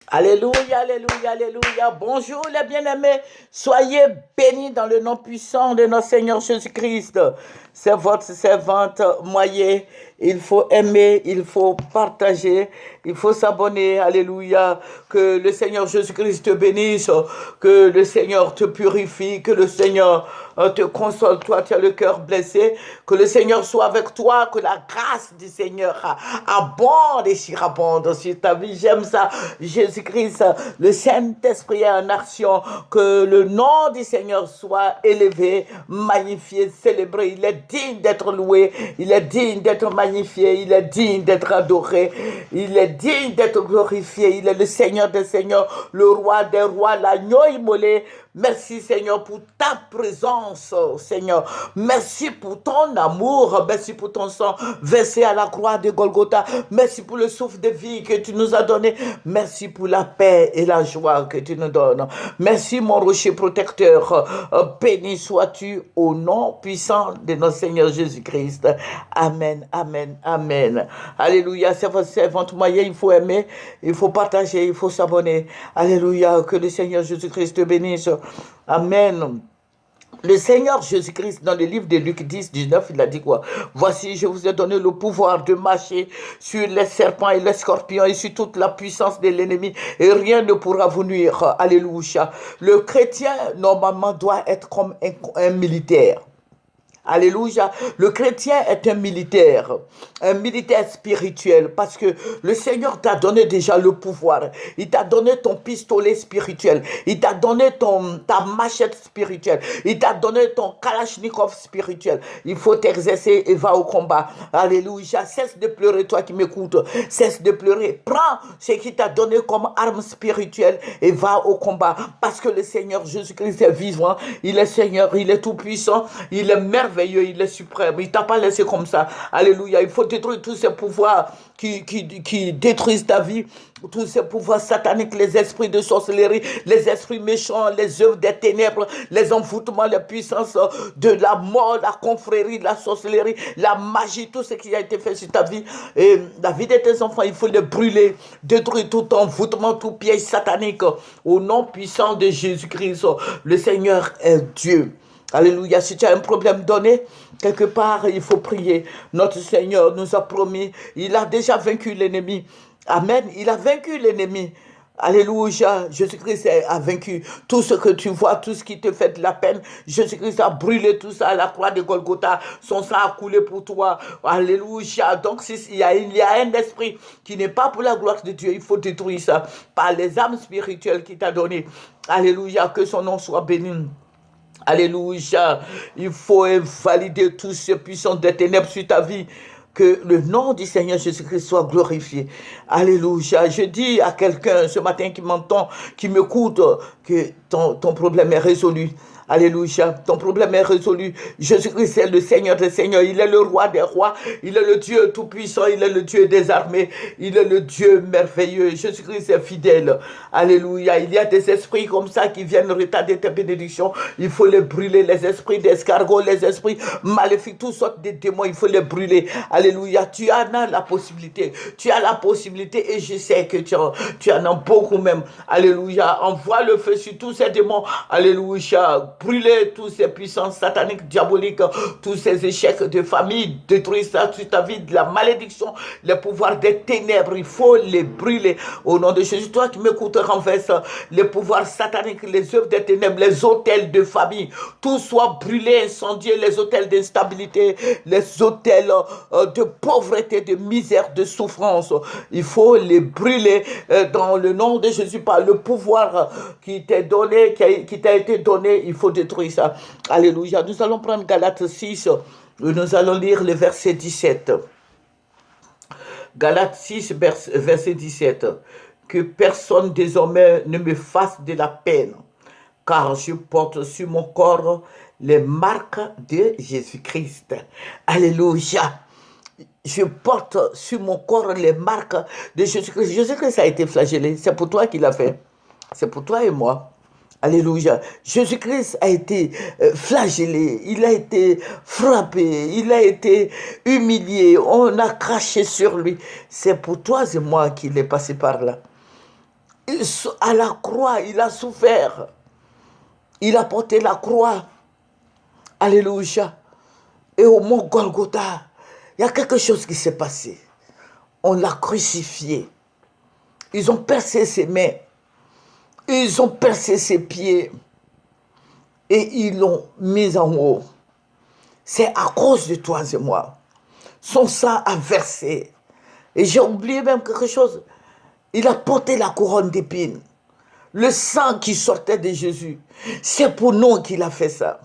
Alléluia, alléluia, alléluia. Bonjour les bien-aimés. Soyez bénis dans le nom puissant de notre Seigneur Jésus-Christ. C'est votre servante moyen. Il faut aimer, il faut partager, il faut s'abonner. Alléluia. Que le Seigneur Jésus-Christ te bénisse, que le Seigneur te purifie, que le Seigneur te console. Toi, tu as le cœur blessé. Que le Seigneur soit avec toi, que la grâce du Seigneur abonde et surabonde sur ta vie. J'aime ça. Jésus-Christ, le Saint-Esprit est en action. Que le nom du Seigneur soit élevé, magnifié, célébré. Il est digne d'être loué. Il est digne d'être magnifié. Il est digne d'être adoré. Il est digne d'être glorifié. Il est le Seigneur des Seigneurs, le Roi des Rois, l'agneau immolé. Merci Seigneur pour ta présence, Seigneur. Merci pour ton amour. Merci pour ton sang versé à la croix de Golgotha. Merci pour le souffle de vie que tu nous as donné. Merci pour la paix et la joie que tu nous donnes. Merci mon rocher protecteur. Béni sois-tu au nom puissant de notre Seigneur Jésus-Christ. Amen, amen, amen. Alléluia. C'est votre servante moyen. Il faut aimer, il faut partager, il faut s'abonner. Alléluia. Que le Seigneur Jésus-Christ te bénisse. Amen. Le Seigneur Jésus-Christ, dans le livre de Luc 10, 19, il a dit quoi? Voici, je vous ai donné le pouvoir de marcher sur les serpents et les scorpions et sur toute la puissance de l'ennemi, et rien ne pourra vous nuire. Alléluia. Le chrétien, normalement, doit être comme un militaire. Alléluia. Le chrétien est un militaire spirituel, parce que le Seigneur t'a donné déjà le pouvoir. Il t'a donné ton pistolet spirituel. Il t'a donné ta machette spirituelle. Il t'a donné ton kalachnikov spirituel. Il faut t'exercer et va au combat. Alléluia. Cesse de pleurer, toi qui m'écoutes. Cesse de pleurer. Prends ce qu'il t'a donné comme arme spirituelle et va au combat. Parce que le Seigneur Jésus-Christ est vivant. Il est Seigneur, il est tout puissant. Il est merveilleux. Il est suprême. Il t'a pas laissé comme ça. Alléluia. Il faut détruire tous ces pouvoirs qui détruisent ta vie. Tous ces pouvoirs sataniques, les esprits de sorcellerie, les esprits méchants, les œuvres des ténèbres, les envoûtements, les puissances de la mort, la confrérie, la sorcellerie, la magie, tout ce qui a été fait sur ta vie et la vie de tes enfants, il faut les brûler, détruire tout envoûtement, tout piège satanique au nom puissant de Jésus-Christ. Le Seigneur est Dieu. Alléluia. Si tu as un problème donné, quelque part, il faut prier. Notre Seigneur nous a promis, il a déjà vaincu l'ennemi. Amen. Il a vaincu l'ennemi. Alléluia. Jésus-Christ a vaincu tout ce que tu vois, tout ce qui te fait de la peine. Jésus-Christ a brûlé tout ça à la croix de Golgotha. Son sang a coulé pour toi. Alléluia. Donc, il y a un esprit qui n'est pas pour la gloire de Dieu. Il faut détruire ça par les âmes spirituelles qu'il t'a données. Alléluia. Que son nom soit béni. Alléluia. Il faut invalider tous ces puissances des ténèbres sur ta vie. Que le nom du Seigneur Jésus-Christ soit glorifié. Alléluia. Je dis à quelqu'un ce matin qui m'entend, qui m'écoute, que ton problème est résolu. Alléluia. Ton problème est résolu. Jésus-Christ est le Seigneur des Seigneurs. Il est le Roi des Rois. Il est le Dieu tout-puissant. Il est le Dieu des armées. Il est le Dieu merveilleux. Jésus-Christ est fidèle. Alléluia. Il y a des esprits comme ça qui viennent retarder tes bénédictions. Il faut les brûler. Les esprits d'escargot, les esprits maléfiques, toutes sortes de démons, il faut les brûler. Alléluia. Tu en as la possibilité. Tu as la possibilité et je sais que tu en as beaucoup même. Alléluia. Envoie le feu sur tous ces démons. Alléluia. Brûler toutes ces puissances sataniques, diaboliques, tous ces échecs de famille, détruire ça sur ta vie, de la malédiction, les pouvoirs des ténèbres, il faut les brûler. Au nom de Jésus, toi qui m'écoutes, renverse les pouvoirs sataniques, les œuvres des ténèbres, les hôtels de famille, tout soit brûlé, incendié, les hôtels d'instabilité, les hôtels de pauvreté, de misère, de souffrance. Il faut les brûler dans le nom de Jésus par le pouvoir qui t'est donné, qui t'a été donné. Il faut détruire ça. Alléluia. Nous allons prendre Galates 6. Nous allons lire le verset 17. Galates 6, verset 17. Que personne désormais ne me fasse de la peine, car je porte sur mon corps les marques de Jésus-Christ. Alléluia. Je porte sur mon corps les marques de Jésus-Christ. Jésus-Christ a été flagellé. C'est pour toi qu'il l'a fait. C'est pour toi et moi. Alléluia. Jésus-Christ a été flagellé, il a été frappé, il a été humilié, on a craché sur lui. C'est pour toi et moi qu'il est passé par là. À la croix, il a souffert. Il a porté la croix. Alléluia. Et au mont Golgotha, il y a quelque chose qui s'est passé. On l'a crucifié. Ils ont percé ses mains. Ils ont percé ses pieds. Et ils l'ont mis en haut. C'est à cause de toi et moi. Son sang a versé. Et j'ai oublié même quelque chose. Il a porté la couronne d'épines. Le sang qui sortait de Jésus, c'est pour nous qu'il a fait ça.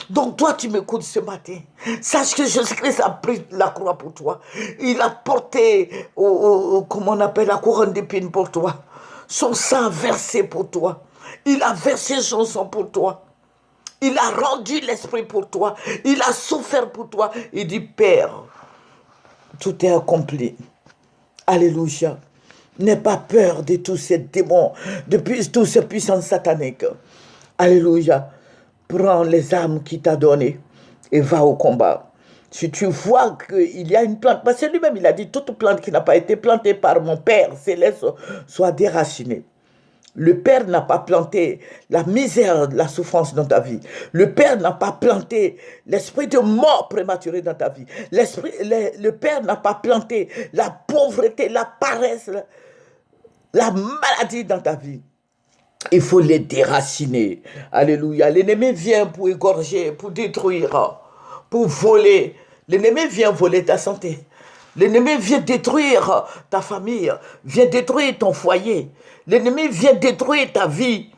Donc toi, tu m'écoutes ce matin. Sache que Jésus-Christ a pris la croix pour toi. Il a porté, comment on appelle, la couronne d'épines pour toi. Son sang a versé pour toi. Il a versé son sang pour toi. Il a rendu l'esprit pour toi. Il a souffert pour toi. Il dit, Père, tout est accompli. Alléluia. N'aie pas peur de tous ces démons, de toutes ces puissances sataniques. Alléluia. Prends les armes qu'il t'a données et va au combat. Si tu vois qu'il y a une plante, parce que lui-même il a dit, toute plante qui n'a pas été plantée par mon Père céleste soit déracinée. Le Père n'a pas planté la misère, la souffrance dans ta vie. Le Père n'a pas planté l'esprit de mort prématurée dans ta vie. Le Père n'a pas planté la pauvreté, la paresse, la maladie dans ta vie. Il faut les déraciner. Alléluia. L'ennemi vient pour égorger, pour détruire, pour voler. L'ennemi vient voler ta santé. L'ennemi vient détruire ta famille, vient détruire ton foyer. L'ennemi vient détruire ta vie.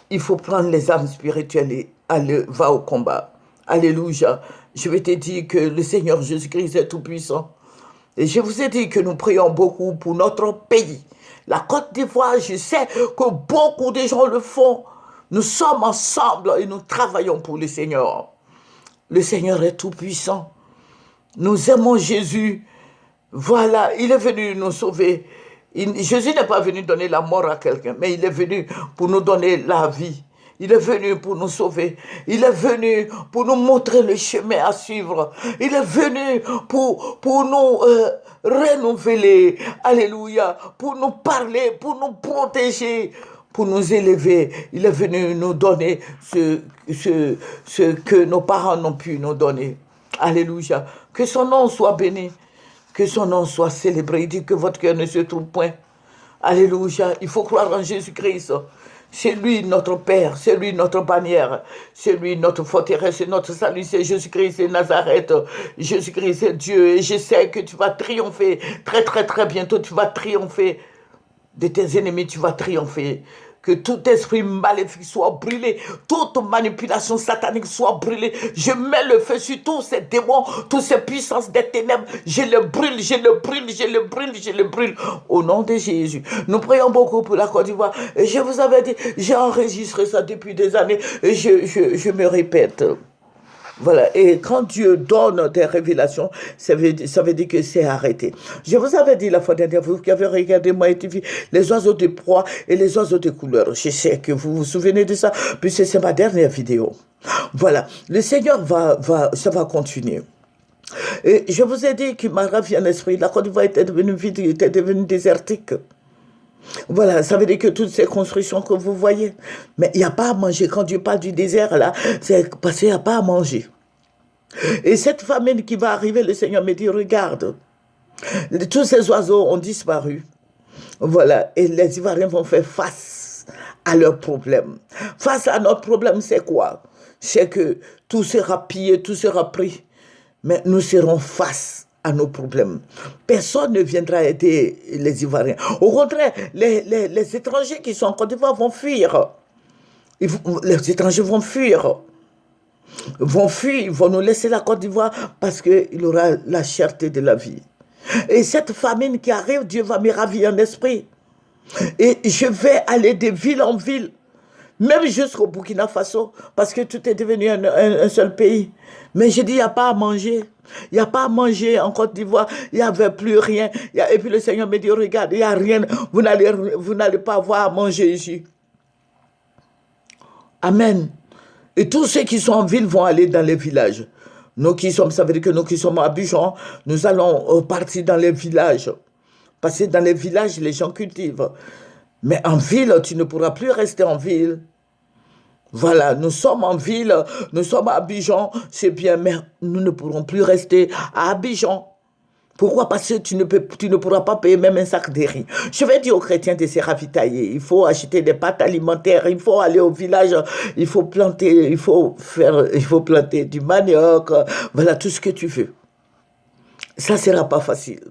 Il faut prendre les armes spirituelles et va au combat. Alléluia. Je vais te dire que le Seigneur Jésus-Christ est tout-puissant. Et je vous ai dit que nous prions beaucoup pour notre pays. La Côte d'Ivoire, je sais que beaucoup de gens le font. Nous sommes ensemble et nous travaillons pour le Seigneur. Le Seigneur est tout-puissant. Nous aimons Jésus. Voilà, il est venu nous sauver. Jésus n'est pas venu donner la mort à quelqu'un, mais il est venu pour nous donner la vie. Il est venu pour nous sauver. Il est venu pour nous montrer le chemin à suivre. Il est venu pour nous renouveler. Alléluia. Pour nous parler, pour nous protéger, pour nous élever. Il est venu nous donner ce que nos parents n'ont pu nous donner. Alléluia. Que son nom soit béni. Que son nom soit célébré. Il dit que votre cœur ne se trouve point. Alléluia. Il faut croire en Jésus-Christ. C'est lui notre Père, c'est lui notre bannière, c'est lui notre forteresse, c'est notre salut, c'est Jésus-Christ, c'est Nazareth. Jésus-Christ, c'est Dieu. Et je sais que tu vas triompher très très très bientôt. Tu vas triompher de tes ennemis, tu vas triompher. Que tout esprit maléfique soit brûlé, toute manipulation satanique soit brûlée. Je mets le feu sur tous ces démons, toutes ces puissances des ténèbres. Je le brûle, je le brûle, je le brûle, je le brûle. Au nom de Jésus. Nous prions beaucoup pour la Côte d'Ivoire. Et je vous avais dit, j'ai enregistré ça depuis des années. Et je me répète. Voilà, et quand Dieu donne des révélations, ça veut dire que c'est arrêté. Je vous avais dit la fois dernière, vous qui avez regardé moi TV, les oiseaux de proie et les oiseaux de couleur. Je sais que vous vous souvenez de ça, puisque c'est ma dernière vidéo. Voilà, le Seigneur ça va continuer. Et je vous ai dit qu'il m'a ravi en esprit, la Côte d'Ivoire était devenue vide, était devenue désertique. Voilà, ça veut dire que toutes ces constructions que vous voyez, mais il n'y a pas à manger. Quand Dieu parle du désert, là, c'est parce qu'il n'y a pas à manger. Et cette famine qui va arriver, le Seigneur me dit, regarde, tous ces oiseaux ont disparu. Voilà, et les Ivoiriens vont faire face à leurs problèmes. Face à notre problème, c'est quoi? C'est que tout sera pillé, tout sera pris, mais nous serons face à nos problèmes. Personne ne viendra aider les Ivoiriens. Au contraire, les étrangers qui sont en Côte d'Ivoire vont fuir. Les étrangers vont fuir. Ils vont nous laisser la Côte d'Ivoire parce qu'il y aura la cherté de la vie. Et cette famine qui arrive, Dieu va me ravir en esprit. Et je vais aller de ville en ville, même jusqu'au Burkina Faso, parce que tout est devenu un seul pays. Mais je dis, il n'y a pas à manger. Il n'y a pas à manger en Côte d'Ivoire. Il n'y avait plus rien. Et puis le Seigneur me dit, regarde, il n'y a rien. Vous n'allez pas avoir à manger ici. Amen. Et tous ceux qui sont en ville vont aller dans les villages. Ça veut dire que nous qui sommes à Abidjan, nous allons partir dans les villages. Parce que dans les villages, les gens cultivent. Mais en ville, tu ne pourras plus rester en ville. Voilà, nous sommes en ville, nous sommes à Abidjan, c'est bien, mais nous ne pourrons plus rester à Abidjan. Pourquoi? Parce que tu ne pourras pas payer même un sac de riz. Je vais dire aux chrétiens de se ravitailler. Il faut acheter des pâtes alimentaires, il faut aller au village, il faut planter du manioc, voilà tout ce que tu veux. Ça ne sera pas facile.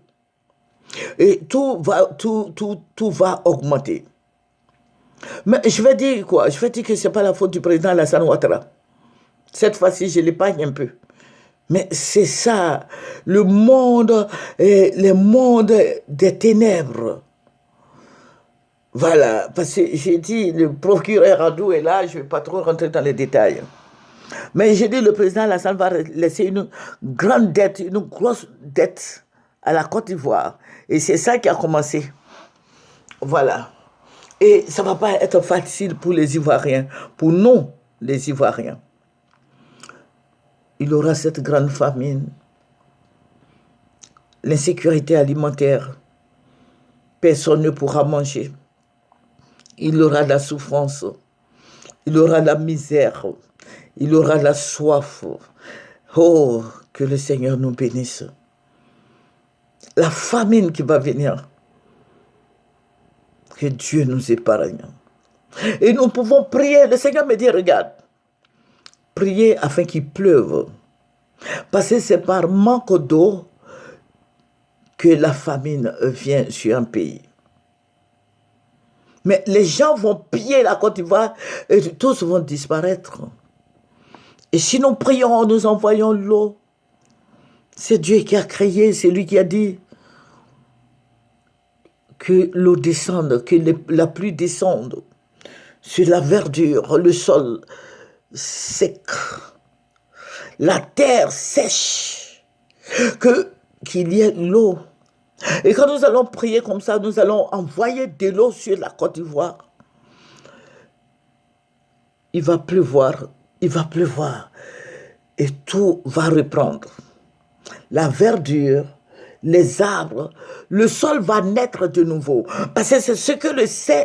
Et tout va augmenter. Mais je vais dire quoi? Je vais dire que ce n'est pas la faute du président Alassane Ouattara. Cette fois-ci, je l'épargne un peu. Mais c'est ça, le monde des ténèbres. Voilà, parce que j'ai dit, le procureur Adou est là, je ne vais pas trop rentrer dans les détails. Mais j'ai dit, le président Alassane va laisser une grande dette, une grosse dette à la Côte d'Ivoire. Et c'est ça qui a commencé. Voilà. Et ça ne va pas être facile pour les Ivoiriens, pour nous, les Ivoiriens. Il y aura cette grande famine, l'insécurité alimentaire, personne ne pourra manger. Il y aura de la souffrance, il y aura de la misère, il y aura de la soif. Oh, que le Seigneur nous bénisse. La famine qui va venir, que Dieu nous épargne. Et nous pouvons prier. Le Seigneur me dit, regarde, priez afin qu'il pleuve. Parce que c'est par manque d'eau que la famine vient sur un pays. Mais les gens vont piller la Côte d'Ivoire et tous vont disparaître. Et si nous prions, nous envoyons l'eau. C'est Dieu qui a créé, c'est lui qui a dit que l'eau descende, que la pluie descende sur la verdure, le sol sec, la terre sèche, qu'il y ait l'eau. Et quand nous allons prier comme ça, nous allons envoyer de l'eau sur la Côte d'Ivoire. Il va pleuvoir, et tout va reprendre. La verdure, les arbres, le sol va naître de nouveau. Parce que c'est ce que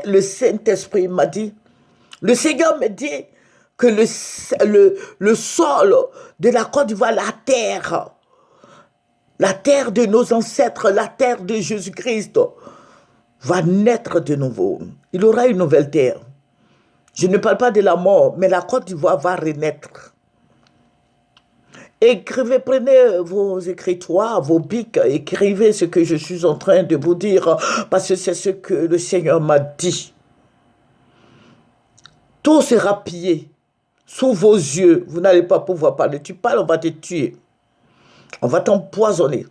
le Saint-Esprit m'a dit. Le Seigneur me dit que le sol de la Côte d'Ivoire, la terre de nos ancêtres, la terre de Jésus-Christ, va naître de nouveau. Il aura une nouvelle terre. Je ne parle pas de la mort, mais la Côte d'Ivoire va renaître. Écrivez, prenez vos écritoires, vos bics, écrivez ce que je suis en train de vous dire, parce que c'est ce que le Seigneur m'a dit. Tout sera pillé sous vos yeux. Vous n'allez pas pouvoir parler. Tu parles, on va te tuer. On va t'empoisonner.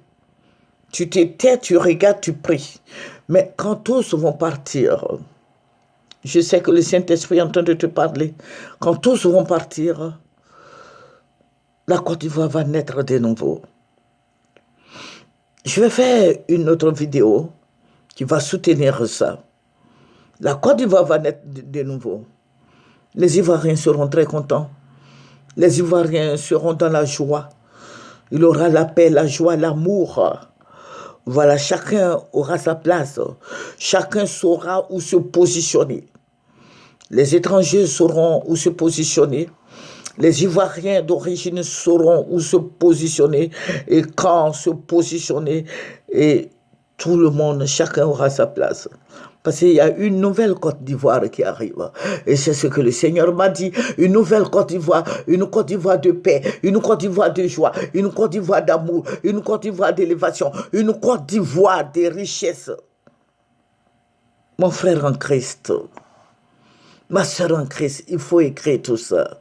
Tu te tais, tu regardes, tu pries. Mais quand tous vont partir, je sais que le Saint-Esprit est en train de te parler. Quand tous vont partir, la Côte d'Ivoire va naître de nouveau. Je vais faire une autre vidéo qui va soutenir ça. La Côte d'Ivoire va naître de nouveau. Les Ivoiriens seront très contents. Les Ivoiriens seront dans la joie. Il aura la paix, la joie, l'amour. Voilà, chacun aura sa place. Chacun saura où se positionner. Les étrangers sauront où se positionner. Les Ivoiriens d'origine sauront où se positionner et quand se positionner. Et tout le monde, chacun aura sa place. Parce qu'il y a une nouvelle Côte d'Ivoire qui arrive. Et c'est ce que le Seigneur m'a dit. Une nouvelle Côte d'Ivoire de paix, une Côte d'Ivoire de joie, une Côte d'Ivoire d'amour, une Côte d'Ivoire d'élévation, une Côte d'Ivoire de richesse. Mon frère en Christ, ma soeur en Christ, il faut écrire tout ça.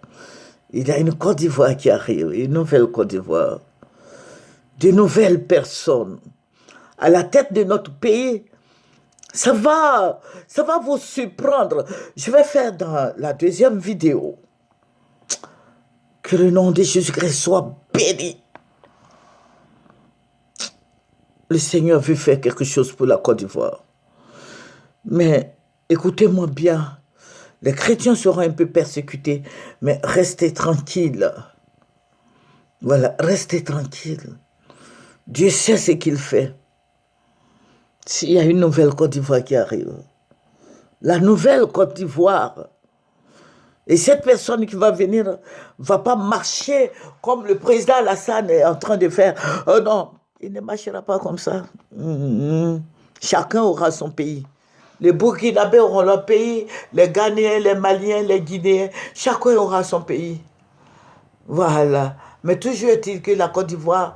Il y a une Côte d'Ivoire qui arrive, une nouvelle Côte d'Ivoire. De nouvelles personnes à la tête de notre pays. Ça va vous surprendre. Je vais faire dans la deuxième vidéo. Que le nom de Jésus-Christ soit béni. Le Seigneur veut faire quelque chose pour la Côte d'Ivoire. Mais écoutez-moi bien. Les chrétiens seront un peu persécutés, mais restez tranquilles. Voilà, restez tranquilles. Dieu sait ce qu'il fait. S'il y a une nouvelle Côte d'Ivoire qui arrive, la nouvelle Côte d'Ivoire. Et cette personne qui va venir ne va pas marcher comme le président Alassane est en train de faire. Oh non, il ne marchera pas comme ça. Chacun aura son pays. Les Burkinabés auront leur pays, les Ghanéens, les Maliens, les Guinéens, chacun aura son pays. Voilà. Mais toujours est-il que la Côte d'Ivoire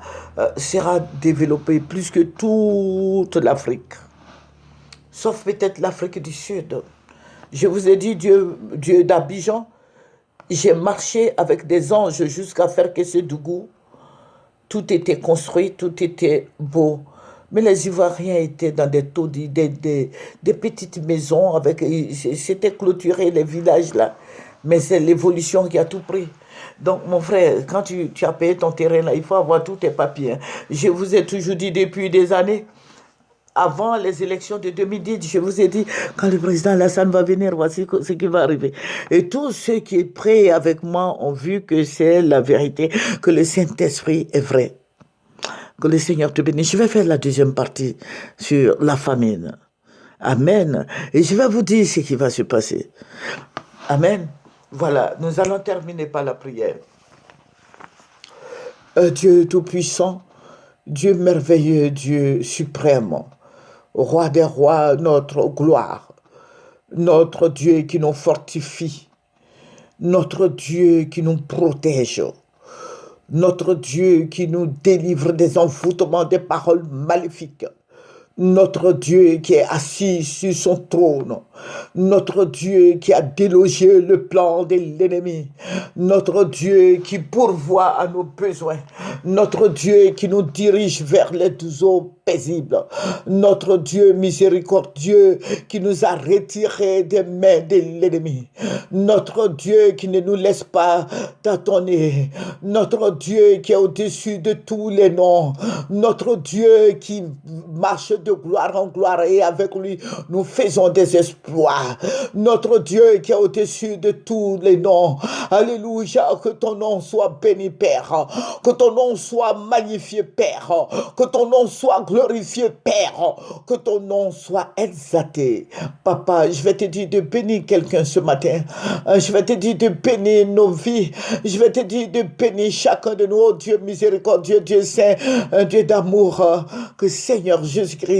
sera développée plus que toute l'Afrique. Sauf peut-être l'Afrique du Sud. Je vous ai dit, Dieu d'Abidjan, j'ai marché avec des anges jusqu'à faire que ce Dougou. Tout était construit, tout était beau. Mais les Ivoiriens étaient dans des taudis, des petites maisons, c'était clôturé les villages là. Mais c'est l'évolution qui a tout pris. Donc mon frère, quand tu as payé ton terrain là, il faut avoir tous tes papiers. Je vous ai toujours dit depuis des années, avant les élections de 2010, je vous ai dit, quand le président Alassane va venir, voici ce qui va arriver. Et tous ceux qui prient avec moi ont vu que c'est la vérité, que le Saint-Esprit est vrai. Que le Seigneur te bénisse. Je vais faire la deuxième partie sur la famine. Amen. Et je vais vous dire ce qui va se passer. Amen. Voilà, nous allons terminer par la prière. Dieu Tout-Puissant, Dieu merveilleux, Dieu suprême, Roi des rois, notre gloire, notre Dieu qui nous fortifie, notre Dieu qui nous protège, notre Dieu qui nous délivre des envoûtements, des paroles maléfiques, notre Dieu qui est assis sur son trône, notre Dieu qui a délogé le plan de l'ennemi, notre Dieu qui pourvoit à nos besoins, notre Dieu qui nous dirige vers les eaux paisibles, notre Dieu miséricordieux qui nous a retirés des mains de l'ennemi, notre Dieu qui ne nous laisse pas tâtonner, notre Dieu qui est au-dessus de tous les noms, notre Dieu qui marche de gloire en gloire et avec lui nous faisons des exploits, notre Dieu qui est au-dessus de tous les noms. Alléluia, que ton nom soit béni Père, que ton nom soit magnifié Père, que ton nom soit glorifié Père, que ton nom soit exalté. Papa, je vais te dire de bénir quelqu'un ce matin, je vais te dire de bénir nos vies, je vais te dire de bénir chacun de nous, oh Dieu miséricordieux, Dieu saint, Dieu d'amour, que Seigneur Jésus-Christ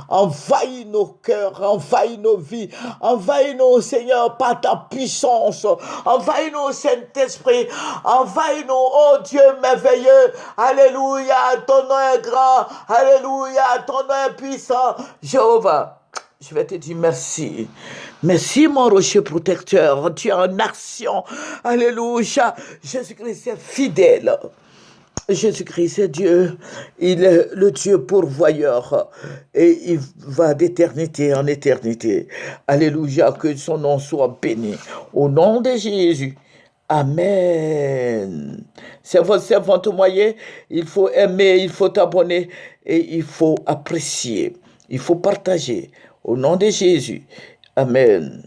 envahit nos cœurs, envahit nos vies, envahis-nous Seigneur par ta puissance, envahis-nous Saint-Esprit, envahis-nous, oh Dieu merveilleux, alléluia, ton nom est grand, alléluia, ton nom est puissant, Jéhovah. Je vais te dire merci. Merci, mon rocher protecteur. Tu es en action. Alléluia. Jésus-Christ est fidèle. Jésus-Christ est Dieu. Il est le Dieu pourvoyeur. Et il va d'éternité en éternité. Alléluia. Que son nom soit béni. Au nom de Jésus. Amen. C'est votre servante moyen. Il faut aimer, il faut t'abonner et il faut apprécier. Il faut partager. Au nom de Jésus. Amen.